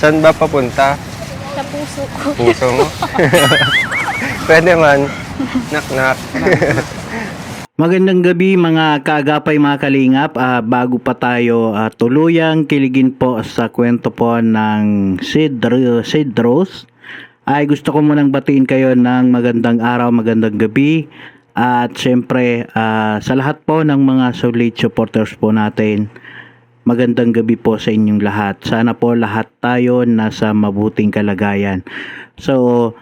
Saan ba papunta? Sa puso ko. Puso mo? Pwede man. Knock. Magandang gabi mga kaagapay, mga kalingap. Bago pa tayo tuluyang kiligin po sa kwento po ng Sid Rose, ay gusto ko munang batiin kayo ng magandang araw, magandang gabi. At syempre sa lahat po ng mga solid supporters po natin, magandang gabi po sa inyong lahat. Sana po lahat tayo nasa mabuting kalagayan. So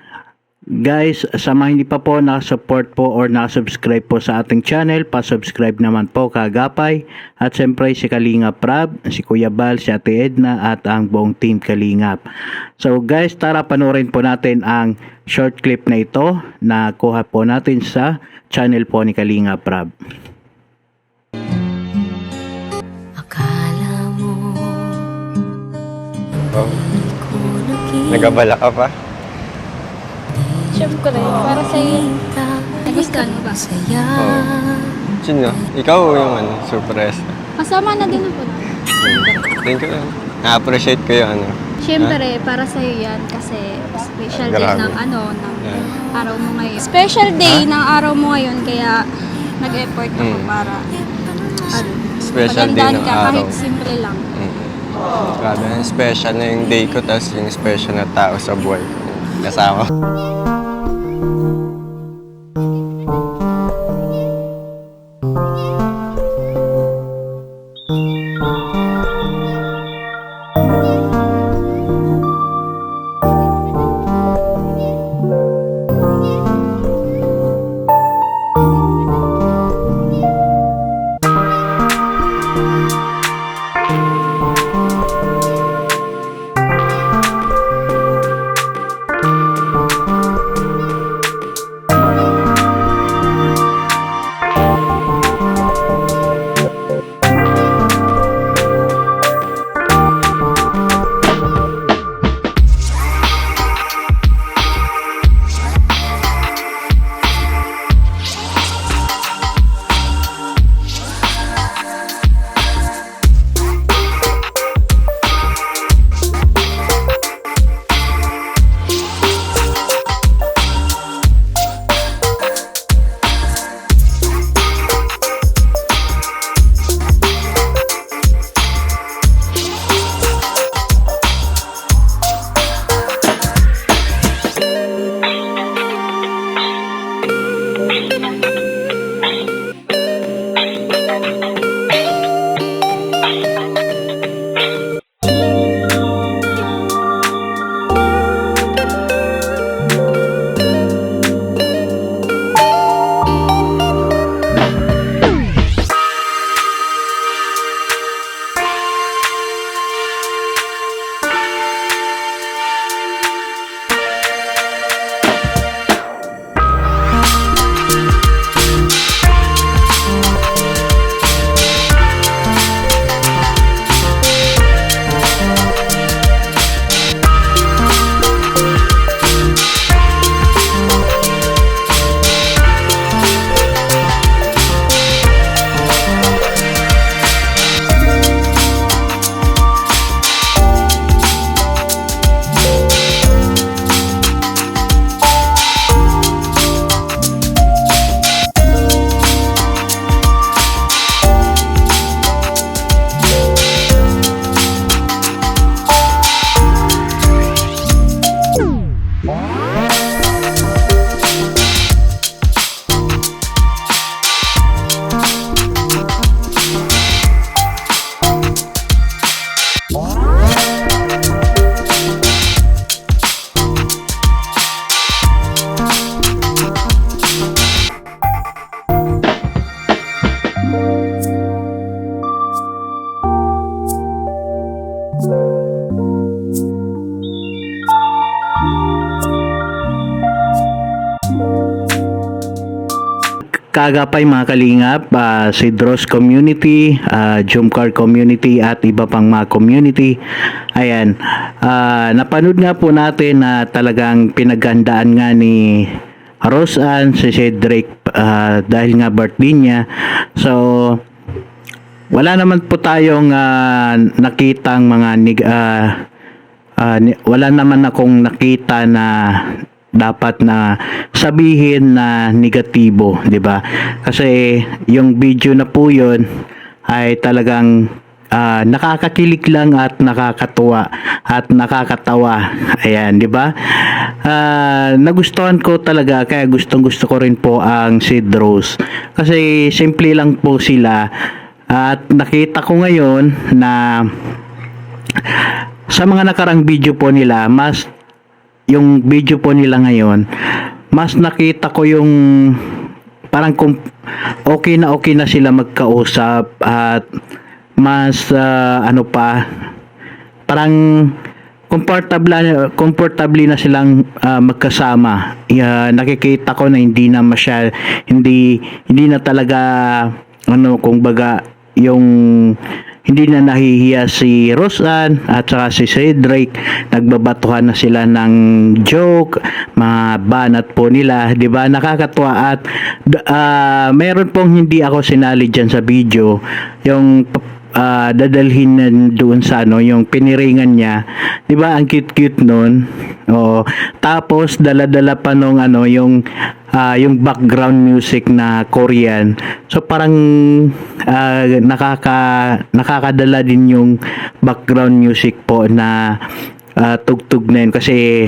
guys, sa mga hindi pa po nakasupport po or nakasubscribe po sa ating channel, pa-subscribe naman po kaagapay. At siyempre si Kalingap Rab, si Kuya Bal, si Ate Edna at ang buong team Kalingap. So guys, tara panoorin po natin ang short clip na ito na kuha po natin sa channel po ni Kalingap Rab. Akala mo Oh. Nagabala ka pa? Siyempre, para sa iyo. Nagustuhan mo ba? Sino? Ikaw o yung surprise? Kasama na din ako. Thank you. Na-appreciate ko yung Siyempre, para sa iyo yan kasi special day Grabe. ng araw mo ngayon. Special day ng araw mo ngayon kaya nag-effort ako para Special day magandaan ng ka araw. kahit simple lang. Grabe, special na yung day ko, tapos yung special na tao sa buhay ko. Kasama. Kaagapay mga kalingap, si Dross Community, Jumcar Community at iba pang mga community. Ayan, napanood nga po natin na talagang pinaghandaan nga ni Rose Ann si Cedric dahil nga birthday niya. So wala naman po tayong nakitang mga wala naman akong nakita na dapat na sabihin na negatibo, 'di ba? Kasi yung video na po 'yon ay talagang nakakakilig lang at nakakatuwa at nakakatawa. Ayan, 'di ba? Nagustuhan ko talaga, kaya gustong-gusto ko rin po ang Sid Rose. Kasi simple lang po sila at nakita ko ngayon na sa mga nakarang video po nila, yung video po nila ngayon, mas nakita ko yung parang okay na sila magkausap at mas parang comfortable na silang magkasama. Nakikita ko na hindi na talaga kumbaga yung hindi na nahihiya si Roseanne at saka si Cedric, nagbabatuhan na sila ng joke, mga banat po nila, 'di ba? Nakakatuwa at mayroon pong hindi ako sinali diyan sa video, yung dadalhin na doon sa yung piniringan niya, 'di ba? Ang cute noon. Oo. Tapos dala-dala pa nung yung background music na Korean. So parang nakakadala din yung background music po na tugtog na yun, kasi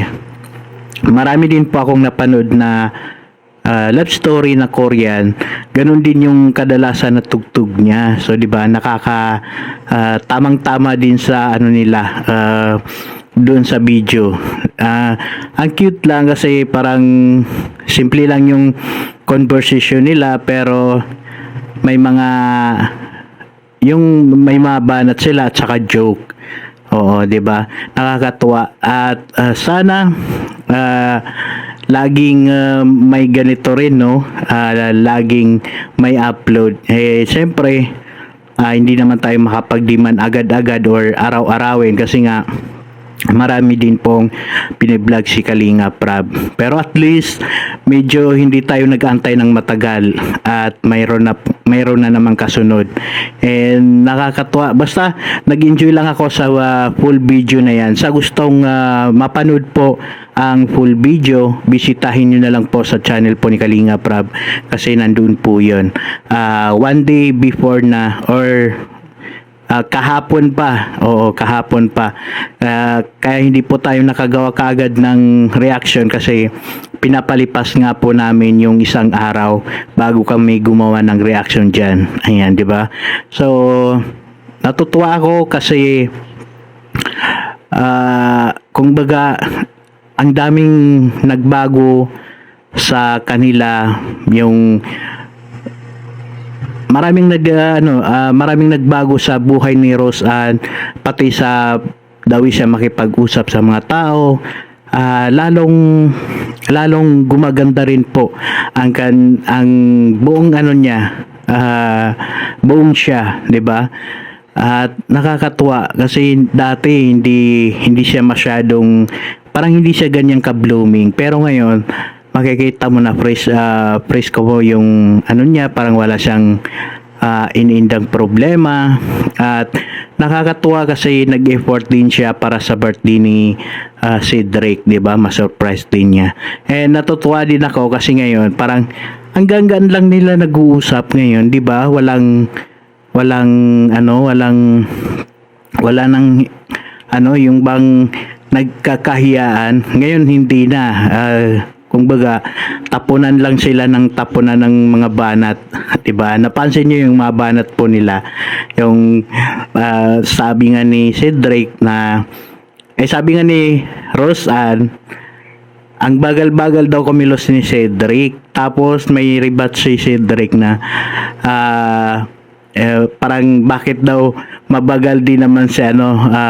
marami din po akong napanood na love story na Korean, ganun din yung kadalasan na tugtog niya. So 'di ba, tamang-tama din sa nila doon sa video. Ang cute lang kasi parang simple lang yung conversation nila, pero may mga banat sila at saka joke. Oo, 'di ba? Nakakatuwa at sana laging may ganito rin, no? Laging may upload. Siyempre, hindi naman tayo makapag-demand agad-agad or araw-arawin kasi nga marami din pong piniblog si Kalinga Prab. Pero at least medyo hindi tayo nag-aantay ng matagal at mayroon na namang kasunod. And nakakatuwa. Basta nag-enjoy lang ako sa full video na yan. Sa gustong mapanood po ang full video, bisitahin nyo na lang po sa channel po ni Kalinga Prab kasi nandun po yun. One day before na or kahapon pa. Oo, kahapon pa. Kaya hindi po tayo nakagawa kaagad ng reaction kasi pinapalipas nga po namin yung isang araw bago kami gumawa ng reaction dyan. Ayan, di ba? So, natutuwa ako kasi kumbaga ang daming nagbago sa kanila, yung maraming nagbago sa buhay ni Roseanne, pati sa dawi siya makipag-usap sa mga tao. Lalong gumaganda rin po ang buong niya, buong siya, 'di ba? At nakakatuwa kasi dati hindi siya masyadong, parang hindi siya ganyan ka-blooming, pero ngayon makikita mo na fresh ko po yung niya, parang wala siyang iniindang problema. At nakakatuwa kasi nag-effort din siya para sa birthday ni Cedric, 'di ba? Ma-surprise din niya. And natutuwa din ako kasi ngayon parang ang gaan lang nila nag-uusap ngayon, 'di ba? Wala nang yung bang nagkakahiyaan. Ngayon hindi na. Kumbaga, tapunan lang sila ng mga banat, 'di ba? Napansin niyo yung mga banat po nila. Yung sabi nga ni Cedric na sabi nga ni Roseanne, ang bagal-bagal daw kumilos ni Cedric. Tapos may rebat si Cedric na parang bakit daw mabagal din naman si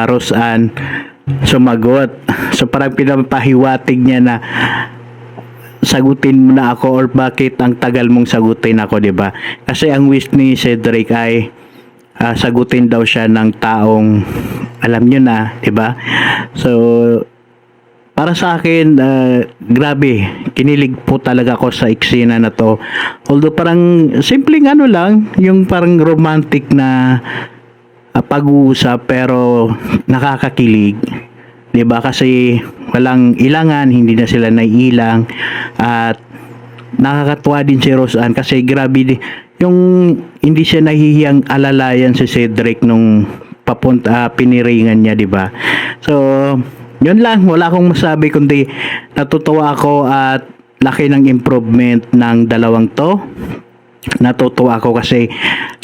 Roseanne sumagot. So parang pinapahiwatig niya na sagutin mo na ako or bakit ang tagal mong sagutin ako, 'di ba? Kasi ang wish ni Cedric ay sagutin daw siya ng taong alam niyo na, 'di ba? So para sa akin, grabe, kinilig po talaga ako sa eksena na to. Although parang simpleng lang, yung parang romantic na pag-uusap, pero nakakakilig. 'Di ba? Kasi walang ilangan, hindi na sila naiilang at nakakatuwa din si Rose Ann kasi grabe yung hindi siya nahihiyang alalayan si Cedric nung papunta piniringan niya, 'di ba? So, yun lang, wala akong masabi kundi natutuwa ako at laki ng improvement ng dalawang to. Natutuwa ako kasi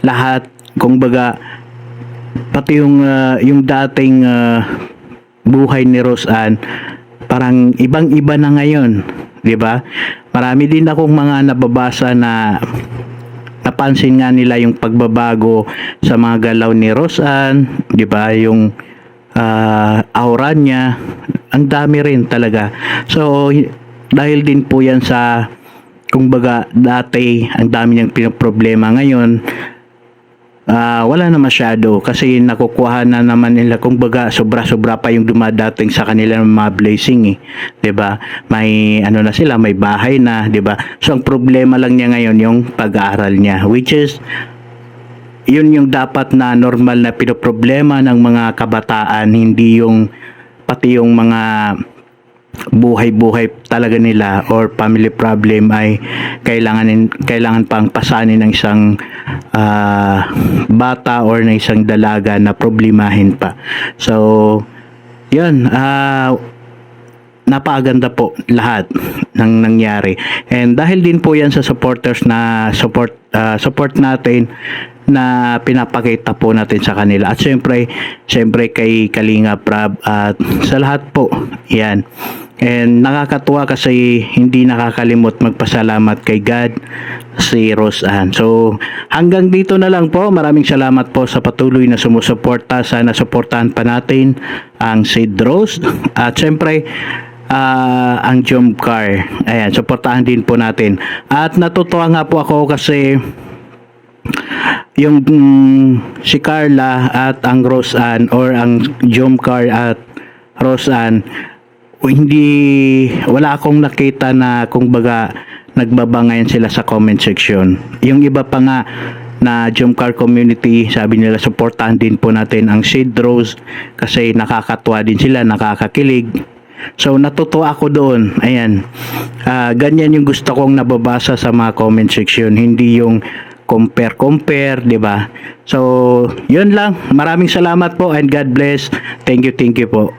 lahat, kung baga, pati yung dating buhay ni Rose Ann parang ibang-iba na ngayon, 'di ba? Marami din akong mga nababasa na napansin nga nila yung pagbabago sa mga galaw ni Rose Ann, 'di ba? Yung aura niya, ang dami rin talaga. So dahil din po 'yan sa kung baga dati ang dami niyang pinoproblema, ngayon wala na masyado kasi nakukuha na naman nila, kung baga sobra-sobra pa yung dumadating sa kanila ng mga blessing, 'di ba? May ano na sila, may bahay na, 'di ba? So ang problema lang niya ngayon yung pag-aaral niya, which is yun yung dapat na normal na pinoproblema ng mga kabataan, hindi yung pati yung mga buhay-buhay talaga nila or family problem ay kailangan pang pasanin ng isang bata or ng isang dalaga na problemahin pa. So yun, napakaganda po lahat ng nangyari, and dahil din po yan sa supporters na support natin na pinapakita po natin sa kanila, at syempre kay Kalinga Prab at sa lahat po yan. And nakakatuwa kasi hindi nakakalimot magpasalamat kay God si Rose Ann. So hanggang dito na lang po. Maraming salamat po sa patuloy na sumusuporta. Sana suportahan pa natin ang Sid Rose at syempre ang Jomcar. Ayan, suportahan din po natin. At natutuwa nga po ako kasi yung si Carla at ang Rose Ann or ang Jomcar at Rose Ann, wala akong nakita na kung baga nagbabangayan sila sa comment section. Yung iba pa nga na Jomcar community, sabi nila suportahan din po natin ang Sid Rose kasi nakakatuwa din sila, nakakakilig. So natutuwa ako doon. Ayan, ganyan yung gusto kong nababasa sa mga comment section, hindi yung compare, 'di ba? So yun lang, maraming salamat po and God bless. Thank you po.